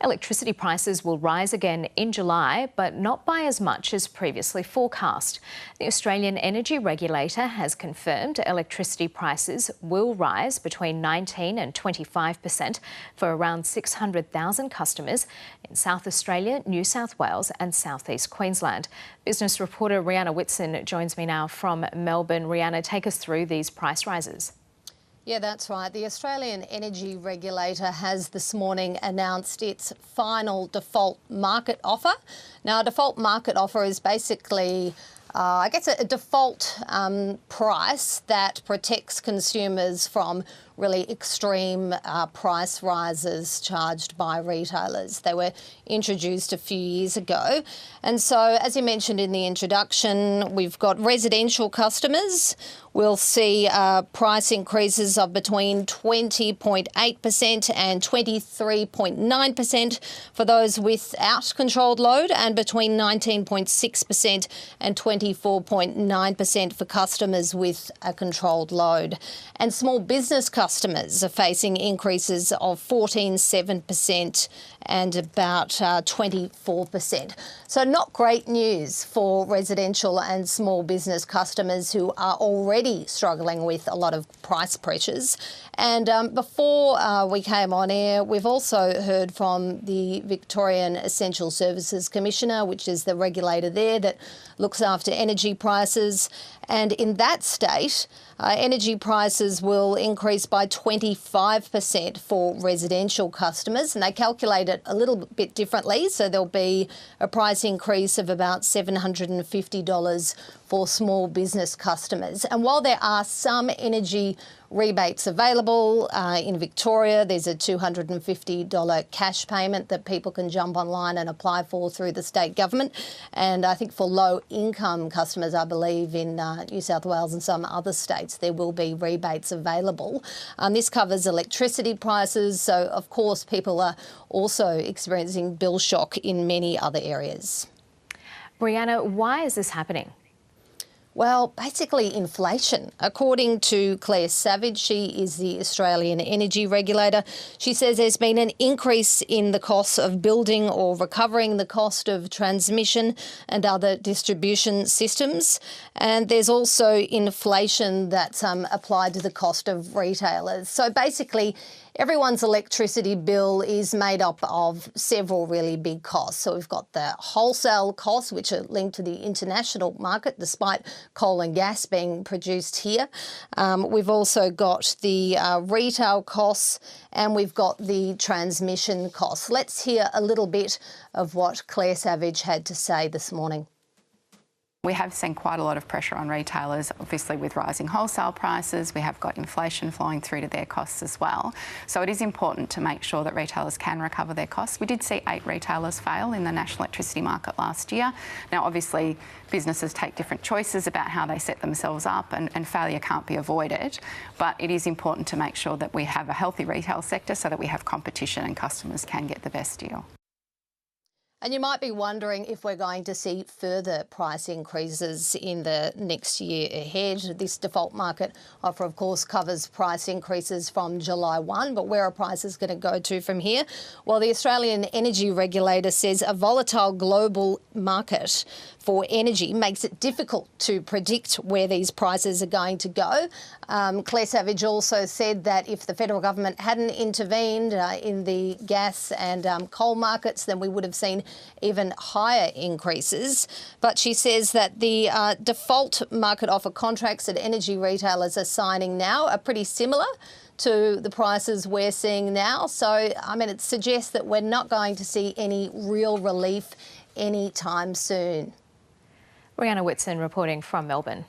Electricity prices will rise again in July, but not by as much as previously forecast. The Australian energy regulator has confirmed electricity prices will rise between 19 and 25% for around 600,000 customers in South Australia, New South Wales and South East Queensland. Business reporter Rihanna Whitson joins me now from Melbourne. Rihanna, take us through these price rises. Yeah, that's right. The Australian energy regulator has this morning announced its final default market offer. Now, a default market offer is basically a default price that protects consumers from really extreme price rises charged by retailers. They were introduced a few years ago. And so, as you mentioned in the introduction, we've got residential customers will see price increases of between 20.8% and 23.9% for those without controlled load, and between 19.6% and 24.9% for customers with a controlled load. And small business customers are facing increases of 14.7% and about 24%. So not great news for residential and small business customers who are already struggling with a lot of price pressures. And before we came on air, we've also heard from the Victorian Essential Services Commissioner, which is the regulator there that looks after energy prices. And in that state, energy prices will increase by 25% for residential customers, and they calculate it a little bit differently. So there'll be a price increase of about $750 for small business customers. And while there are some energy rebates available in Victoria, there's a $250 cash payment that people can jump online and apply for through the state government. And I think for low-income customers, I believe in New South Wales and some other states, there will be rebates available. This covers electricity prices, so of course people are also experiencing bill shock in many other areas. Rihanna, why is this happening? Well, basically inflation. According to Claire Savage, she is the Australian energy regulator. She says there's been an increase in the cost of building or recovering the cost of transmission and other distribution systems. And there's also inflation that's applied to the cost of retailers. So basically, everyone's electricity bill is made up of several really big costs. So we've got the wholesale costs, which are linked to the international market, despite coal and gas being produced here. We've also got the retail costs, and we've got the transmission costs. Let's hear a little bit of what Claire Savage had to say this morning. We have seen quite a lot of pressure on retailers, obviously with rising wholesale prices. We have got inflation flowing through to their costs as well. So it is important to make sure that retailers can recover their costs. We did see 8 retailers fail in the national electricity market last year. Now, obviously, businesses take different choices about how they set themselves up, and failure can't be avoided. But it is important to make sure that we have a healthy retail sector so that we have competition and customers can get the best deal. And you might be wondering if we're going to see further price increases in the next year ahead. This default market offer, of course, covers price increases from July 1, but where are prices going to go to from here? Well, the Australian energy regulator says a volatile global market for energy makes it difficult to predict where these prices are going to go. Claire Savage also said that if the federal government hadn't intervened in the gas and coal markets, then we would have seen even higher increases. But she says that the default market offer contracts that energy retailers are signing now are pretty similar to the prices we're seeing now. So, I mean, it suggests that we're not going to see any real relief anytime soon. Rihanna Whitson reporting from Melbourne.